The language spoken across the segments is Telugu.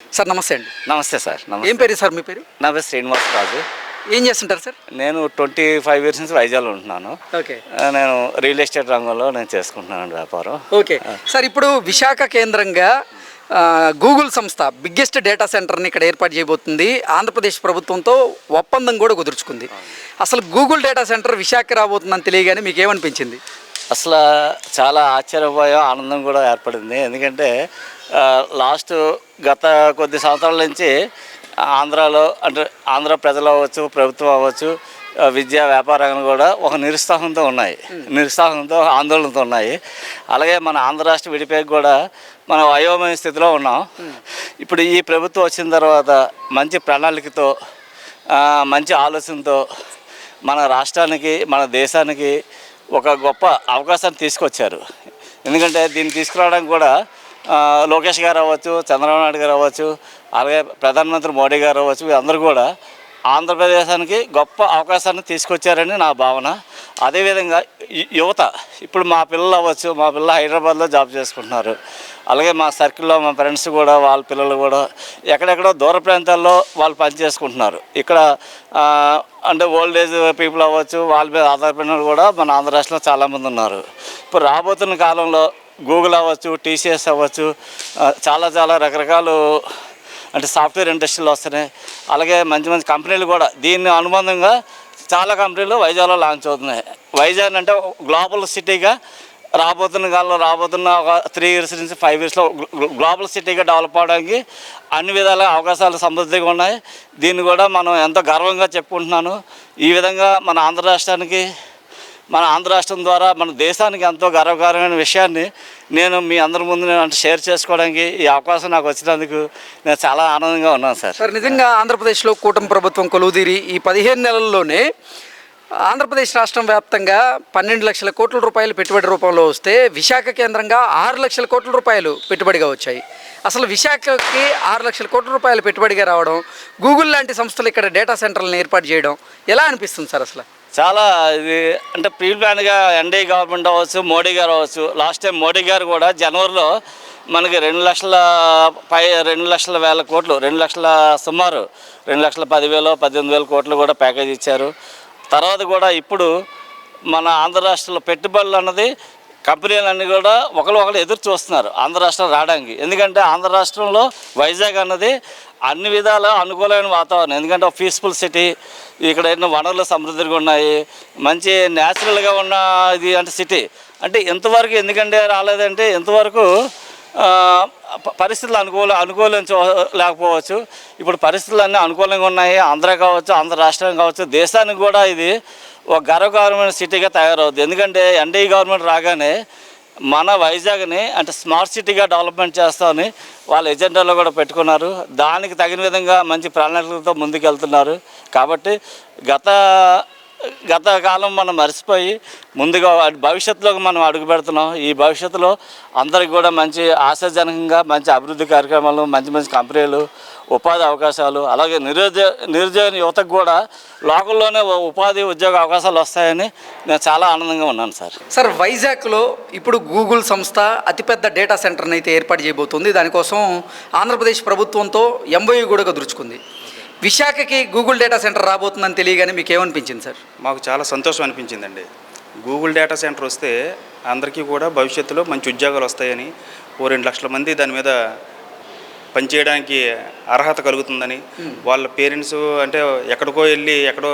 సార్ నమస్తే అండి. నమస్తే సార్. ఏం నమస్తే. పేరు సార్ మీ పేరు? నా పేరు శ్రీనివాసరాజు. ఏం చేస్తుంటారు సార్? నేను 25 ఇయర్స్ నుంచి వైజాగ్లో ఉంటున్నాను. ఓకే నేను రియల్ ఎస్టేట్ రంగంలో నేను చేసుకుంటున్నాను వ్యాపారం. ఓకే సార్, ఇప్పుడు విశాఖ కేంద్రంగా గూగుల్ సంస్థ బిగ్గెస్ట్ డేటా సెంటర్ని ఇక్కడ ఏర్పాటు చేయబోతుంది. ఆంధ్రప్రదేశ్ ప్రభుత్వంతో ఒప్పందం కూడా కుదుర్చుకుంది. అసలు గూగుల్ డేటా సెంటర్ విశాఖ రాబోతుందని తెలియగానే మీకు ఏమనిపించింది? అసలు చాలా ఆశ్చర్యపోయాం, ఆనందం కూడా ఏర్పడింది. ఎందుకంటే లాస్ట్ గత కొద్ది సంవత్సరాల నుంచి ఆంధ్రాలో అంటే ఆంధ్ర ప్రజలు అవ్వచ్చు, ప్రభుత్వం అవ్వచ్చు, విద్యా వ్యాపారాలు కూడా ఒక నిరుత్సాహంతో ఆందోళనతో ఉన్నాయి. అలాగే మన ఆంధ్ర రాష్ట్రం విడిపోయి కూడా మనం అయోమయ స్థితిలో ఉన్నాం. ఇప్పుడు ఈ ప్రభుత్వం వచ్చిన తర్వాత మంచి ప్రణాళికతో మంచి ఆలోచనతో మన రాష్ట్రానికి మన దేశానికి ఒక గొప్ప అవకాశాన్ని తీసుకొచ్చారు. ఎందుకంటే దీన్ని తీసుకురావడానికి కూడా లోకేష్ గారు అవ్వచ్చు, చంద్రబాబు నాయుడు గారు అవ్వచ్చు, అలాగే ప్రధానమంత్రి మోడీ గారు అవ్వచ్చు, అందరూ కూడా ఆంధ్రప్రదేశానికి గొప్ప అవకాశాన్ని తీసుకొచ్చారని నా భావన. అదేవిధంగా యువత ఇప్పుడు మా పిల్లలు అవ్వచ్చు, మా పిల్లలు హైదరాబాద్లో జాబ్ చేసుకుంటున్నారు. అలాగే మా సర్కిల్లో మా ఫ్రెండ్స్ కూడా వాళ్ళ పిల్లలు కూడా ఎక్కడెక్కడో దూర ప్రాంతాల్లో వాళ్ళు పనిచేసుకుంటున్నారు. ఇక్కడ అంటే ఓల్డ్ ఏజ్ పీపుల్ అవ్వచ్చు, వాళ్ళ మీద ఆధారపడిన కూడా మన ఆంధ్ర రాష్ట్రంలో చాలామంది ఉన్నారు. ఇప్పుడు రాబోతున్న కాలంలో గూగుల్ అవ్వచ్చు, టీసీఎస్ అవ్వచ్చు, చాలా రకరకాలు అంటే సాఫ్ట్వేర్ ఇండస్ట్రీలు వస్తున్నాయి. అలాగే మంచి మంచి కంపెనీలు కూడా దీన్ని అనుబంధంగా చాలా కంపెనీలు వైజాగ్లో లాంచ్ అవుతున్నాయి. వైజాగ్ అంటే గ్లోబల్ సిటీగా రాబోతున్న ఒక 3 ఇయర్స్ నుంచి 5 ఇయర్స్లో గ్లోబల్ సిటీగా డెవలప్ అవడానికి అన్ని విధాల అవకాశాలు సమృద్ధిగా ఉన్నాయి. దీన్ని కూడా మనం ఎంతో గర్వంగా చెప్పుకుంటున్నాను. ఈ విధంగా మన ఆంధ్ర రాష్ట్రం ద్వారా మన దేశానికి ఎంతో గర్వకారమైన విషయాన్ని నేను మీ అందరి ముందు అంటే షేర్ చేసుకోవడానికి ఈ అవకాశం నాకు వచ్చినందుకు నేను చాలా ఆనందంగా ఉన్నాను సార్. సార్ నిజంగా ఆంధ్రప్రదేశ్లో కూటమి ప్రభుత్వం కొలువుదీరి ఈ 15 నెలల్లోనే ఆంధ్రప్రదేశ్ రాష్ట్రం వ్యాప్తంగా 12 లక్షల కోట్ల రూపాయలు పెట్టుబడి రూపంలో వస్తే విశాఖ కేంద్రంగా 6 లక్షల కోట్ల రూపాయలు పెట్టుబడిగా వచ్చాయి. అసలు విశాఖకి 6 లక్షల కోట్ల రూపాయలు పెట్టుబడిగా రావడం, గూగుల్ లాంటి సంస్థలు ఇక్కడ డేటా సెంటర్లను ఏర్పాటు చేయడం ఎలా అనిపిస్తుంది సార్? అసలు చాలా ఇది అంటే ప్రీ ప్లాన్గా ఎన్డీఏ గవర్నమెంట్ అవ్వచ్చు, మోడీ గారు అవ్వచ్చు. లాస్ట్ టైం మోడీ గారు కూడా జనవరిలో మనకి 2 లక్షల వేల కోట్లు, 2 లక్షల సుమారు 2,10,000 18,000 కోట్లు కూడా ప్యాకేజ్ ఇచ్చారు. తర్వాత కూడా ఇప్పుడు మన ఆంధ్ర రాష్ట్రంలో పెట్టుబడులు అన్నది కంపెనీలన్నీ కూడా ఒకరు ఎదురు చూస్తున్నారు ఆంధ్ర రాష్ట్రం రావడానికి. ఎందుకంటే ఆంధ్ర రాష్ట్రంలో వైజాగ్ అన్నది అన్ని విధాల అనుకూలమైన వాతావరణం. ఎందుకంటే ఒక పీస్ఫుల్ సిటీ, ఇక్కడ ఎన్నో వనరులు సమృద్ధిగా ఉన్నాయి, మంచి న్యాచురల్గా ఉన్న ఇది అంటే సిటీ. అంటే ఎంతవరకు ఎందుకంటే రాలేదంటే ఎంతవరకు పరిస్థితులు అనుకూలించలేకపోవచ్చు. ఇప్పుడు పరిస్థితులు అన్నీ అనుకూలంగా ఉన్నాయి. ఆంధ్ర కావచ్చు, ఆంధ్ర రాష్ట్రం కావచ్చు, దేశానికి కూడా ఇది ఒక గర్వకారమైన సిటీగా తయారవుతుంది. ఎందుకంటే ఎన్డీఏ గవర్నమెంట్ రాగానే మన వైజాగ్ని అంటే స్మార్ట్ సిటీగా డెవలప్మెంట్ చేస్తామని వాళ్ళ ఎజెండాలో కూడా పెట్టుకున్నారు. దానికి తగిన విధంగా మంచి ప్రణాళికలతో ముందుకెళ్తున్నారు. కాబట్టి గత కాలం మనం మర్చిపోయి ముందుగా భవిష్యత్తులోకి మనం అడుగు పెడుతున్నాం. ఈ భవిష్యత్తులో అందరికి కూడా మంచి ఆశాజనకంగా మంచి అభివృద్ధి కార్యక్రమాలు, మంచి మంచి కంపెనీలు, ఉపాధి అవకాశాలు, అలాగే నిరుద్యోగ యువతకు కూడా లోకల్లోనే ఉపాధి ఉద్యోగ అవకాశాలు వస్తాయని నేను చాలా ఆనందంగా ఉన్నాను సార్. సార్ వైజాగ్లో ఇప్పుడు గూగుల్ సంస్థ అతిపెద్ద డేటా సెంటర్ని అయితే ఏర్పాటు చేయబోతుంది. దానికోసం ఆంధ్రప్రదేశ్ ప్రభుత్వంతో MOU కూడా కుదుర్చుకుంది. విశాఖకి గూగుల్ డేటా సెంటర్ రాబోతుందని తెలియగానే మీకు ఏమనిపించింది సార్? మాకు చాలా సంతోషం అనిపించిందండి. గూగుల్ డేటా సెంటర్ వస్తే అందరికీ కూడా భవిష్యత్తులో మంచి ఉద్యోగాలు వస్తాయని, 2 లక్షల మంది దాని మీద పనిచేయడానికి అర్హత కలుగుతుందని, వాళ్ళ పేరెంట్స్ అంటే ఎక్కడికో వెళ్ళి ఎక్కడో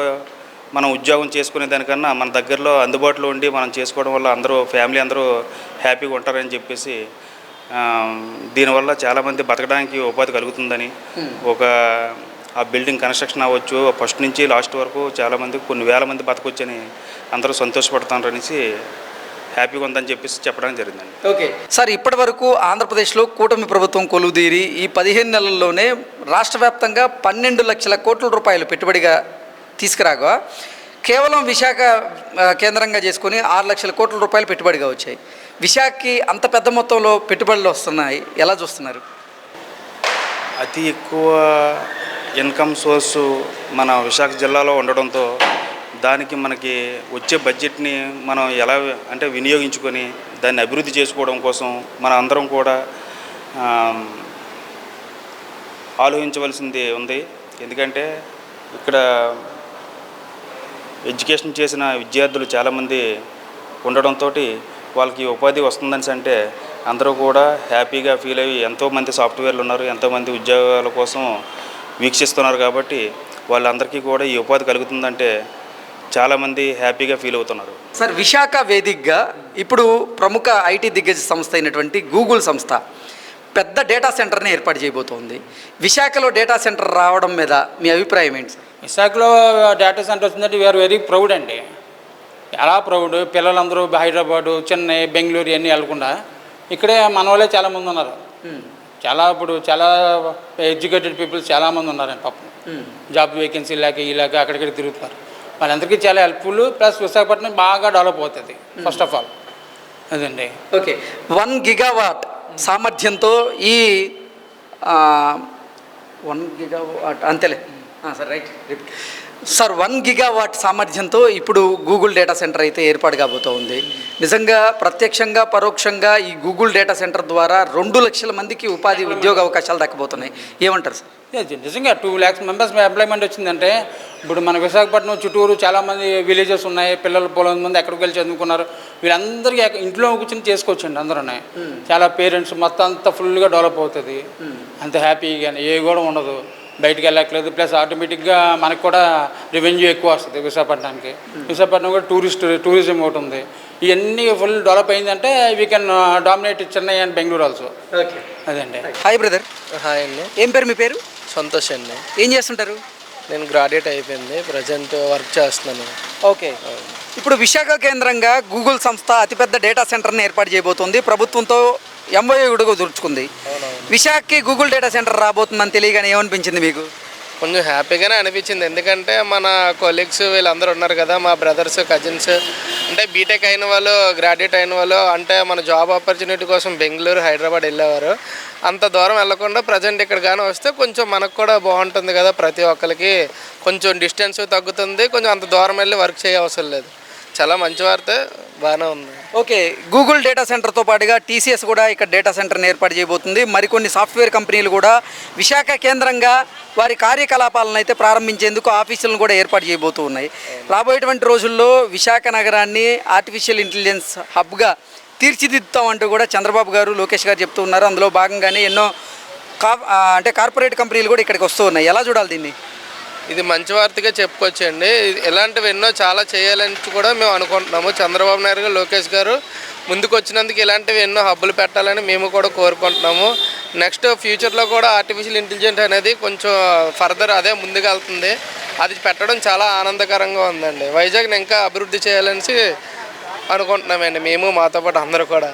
మనం ఉద్యోగం చేసుకునే దానికన్నా మన దగ్గరలో అందుబాటులో ఉండి మనం చేసుకోవడం వల్ల ఫ్యామిలీ అందరూ హ్యాపీగా ఉంటారని చెప్పేసి దీనివల్ల చాలామంది బతకడానికి ఉపాధి కలుగుతుందని, ఆ బిల్డింగ్ కన్స్ట్రక్షన్ అవ్వచ్చు ఫస్ట్ నుంచి లాస్ట్ వరకు చాలామంది కొన్ని వేల మంది బతకొచ్చని అందరూ సంతోషపడతారు అనేసి హ్యాపీగా ఉందని చెప్పేసి చెప్పడానికి జరిగిందండి. ఓకే సార్, ఇప్పటి వరకు ఆంధ్రప్రదేశ్లో కూటమి ప్రభుత్వం కొలువుదీరి ఈ 15 నెలల్లోనే రాష్ట్ర వ్యాప్తంగా 12 లక్షల కోట్ల రూపాయలు పెట్టుబడిగా తీసుకురాగా కేవలం విశాఖ కేంద్రంగా చేసుకొని 6 లక్షల కోట్ల రూపాయలు పెట్టుబడిగా వచ్చాయి. విశాఖకి అంత పెద్ద మొత్తంలో పెట్టుబడులు వస్తున్నాయి, ఎలా చూస్తున్నారు? అతి ఎక్కువ ఇన్కమ్ సోర్సు మన విశాఖ జిల్లాలో ఉండడంతో దానికి మనకి వచ్చే బడ్జెట్ని మనం ఎలా అంటే వినియోగించుకొని దాన్ని అభివృద్ధి చేసుకోవడం కోసం మన అందరం కూడా ఆలోచించవలసింది ఉంది. ఎందుకంటే ఇక్కడ ఎడ్యుకేషన్ చేసిన విద్యార్థులు చాలామంది ఉండడంతో వాళ్ళకి ఉపాధి వస్తుందని అంటే అందరూ కూడా హ్యాపీగా ఫీల్ అయ్యి ఎంతోమంది సాఫ్ట్వేర్లు ఉన్నారు, ఎంతోమంది ఉద్యోగాల కోసం వీక్షిస్తున్నారు. కాబట్టి వాళ్ళందరికీ కూడా ఈ ఉపాధి కలుగుతుందంటే చాలామంది హ్యాపీగా ఫీల్ అవుతున్నారు. సార్, విశాఖ వేదికగా ఇప్పుడు ప్రముఖ ఐటీ దిగ్గజ సంస్థ అయినటువంటి గూగుల్ సంస్థ పెద్ద డేటా సెంటర్ని ఏర్పాటు చేయబోతోంది. విశాఖలో డేటా సెంటర్ రావడం మీద మీ అభిప్రాయం ఏంటి సార్? విశాఖలో డేటా సెంటర్ వచ్చిందంటే వీఆర్ వెరీ ప్రౌడ్ అండి. చాలా ప్రౌడ్. పిల్లలందరూ హైదరాబాదు, చెన్నై, బెంగళూరు ఇవన్నీ వెళ్ళకుండా ఇక్కడే మన వాళ్ళే చాలామంది ఉన్నారు. ఇప్పుడు చాలా ఎడ్యుకేటెడ్ పీపుల్స్ చాలామంది ఉన్నారండి పాపం. జాబ్ వేకెన్సీ లేక ఇలాగ అక్కడిక్కడ తిరుగుతున్నారు. వాళ్ళందరికీ చాలా హెల్ప్ఫుల్. ప్లస్ విశాఖపట్నం బాగా డెవలప్ అవుతుంది ఫస్ట్ ఆఫ్ ఆల్. అదండి. ఓకే, 1 గిగావాట్ సామర్థ్యంతో ఈ 1 గిగావాట్ అంతేలే సార్, రైట్ సార్, 1 గిగావాట్ సామర్థ్యంతో ఇప్పుడు గూగుల్ డేటా సెంటర్ అయితే ఏర్పాటు కాబోతూ ఉంది. నిజంగా ప్రత్యక్షంగా పరోక్షంగా ఈ గూగుల్ డేటా సెంటర్ ద్వారా 2 లక్షల మందికి ఉపాధి ఉద్యోగ అవకాశాలు దక్కబోతున్నాయి. ఏమంటారు సార్? నిజంగా 2 lakhs మెంబర్స్ ఎంప్లాయ్మెంట్ వచ్చిందంటే ఇప్పుడు మన విశాఖపట్నం చుట్టూరు చాలామంది విలేజెస్ ఉన్నాయి. పిల్లలు పొలం మంది ఎక్కడికి వెళ్ళి చదువుకున్నారు. వీళ్ళందరికీ ఇంట్లో కూర్చొని చేసుకోవచ్చండి. అందరూ చాలా పేరెంట్స్ మొత్తం అంతా ఫుల్గా డెవలప్ అవుతుంది. అంత హ్యాపీగా ఏ కూడా ఉండదు, బయటికి వెళ్ళక్కలేదు. ప్లస్ ఆటోమేటిక్గా మనకు కూడా రెవెన్యూ ఎక్కువ వస్తుంది విశాఖపట్నానికి. విశాఖపట్నం కూడా టూరిజం ఒకటి ఉంది. ఇవన్నీ ఫుల్ డెవలప్ అయిందంటే we can dominate Chennai and Bengaluru also. Okay, అదండి. Hi brother. హాయ్ అండి. ఏం పేరు మీ పేరు? సంతోష్ అండి. ఏం చేస్తుంటారు? నేను గ్రాడ్యుయేట్ అయిపోయింది, ప్రజెంట్ వర్క్ చేస్తున్నాను. ఓకే, ఇప్పుడు విశాఖ కేంద్రంగా గూగుల్ సంస్థ అతిపెద్ద డేటా సెంటర్ని ఏర్పాటు చేయబోతోంది. ప్రభుత్వంతో MOU కూడా దొరుకుతుంది. విశాఖకి గూగుల్ డేటా సెంటర్ రాబోతుందని తెలియగానే ఏమనిపించింది మీకు? కొంచెం హ్యాపీగానే అనిపించింది. ఎందుకంటే మన కొలీగ్స్ వీళ్ళందరూ ఉన్నారు కదా, మా బ్రదర్స్, కజిన్స్, అంటే బీటెక్ అయిన వాళ్ళు, గ్రాడ్యుయేట్ అయిన వాళ్ళు, అంటే మన జాబ్ ఆపర్చునిటీ కోసం బెంగళూరు, హైదరాబాద్ వెళ్ళేవారు. అంత దూరం వెళ్ళకుండా ప్రజెంట్ ఇక్కడ కానీ వస్తే కొంచెం మనకు కూడా బాగుంటుంది కదా. ప్రతి ఒక్కరికి కొంచెం డిస్టెన్స్ తగ్గుతుంది, కొంచెం అంత దూరం వెళ్ళి వర్క్ చేయ అవసరం లేదు. చాలా మంచి వార్త, బాగానే ఉంది. ఓకే, గూగుల్ డేటా సెంటర్తో పాటుగా TCS కూడా ఇక్కడ డేటా సెంటర్ని ఏర్పాటు చేయబోతుంది. మరికొన్ని సాఫ్ట్వేర్ కంపెనీలు కూడా విశాఖ కేంద్రంగా వారి కార్యకలాపాలను అయితే ప్రారంభించేందుకు ఆఫీసులను కూడా ఏర్పాటు చేయబోతూ ఉన్నాయి. రాబోయేటువంటి రోజుల్లో విశాఖ నగరాన్ని ఆర్టిఫిషియల్ ఇంటెలిజెన్స్ హబ్గా తీర్చిదిద్దుతామంటూ కూడా చంద్రబాబు గారు, లోకేష్ గారు చెప్తూ ఉన్నారు. అందులో భాగంగానే ఎన్నో కార్పొరేట్ కంపెనీలు కూడా ఇక్కడికి వస్తూ ఉన్నాయి. ఎలా చూడాలి దీన్ని? ఇది మంచి వార్తగా చెప్పుకోవచ్చండి. ఇలాంటివి ఎన్నో చాలా చేయాలని కూడా మేము అనుకుంటున్నాము. చంద్రబాబు నాయుడు గారు, లోకేష్ గారు ముందుకు వచ్చినందుకు ఇలాంటివి ఎన్నో హబ్బులు పెట్టాలని మేము కూడా కోరుకుంటున్నాము. నెక్స్ట్ ఫ్యూచర్లో కూడా ఆర్టిఫిషియల్ ఇంటెలిజెన్స్ అనేది కొంచెం ఫర్దర్ అదే ముందుకు వెళ్తుంది. అది పెట్టడం చాలా ఆనందకరంగా ఉందండి. వైజాగ్ని ఇంకా అభివృద్ధి చేయాలని అనుకుంటున్నామండి మేము, మాతో పాటు అందరూ కూడా.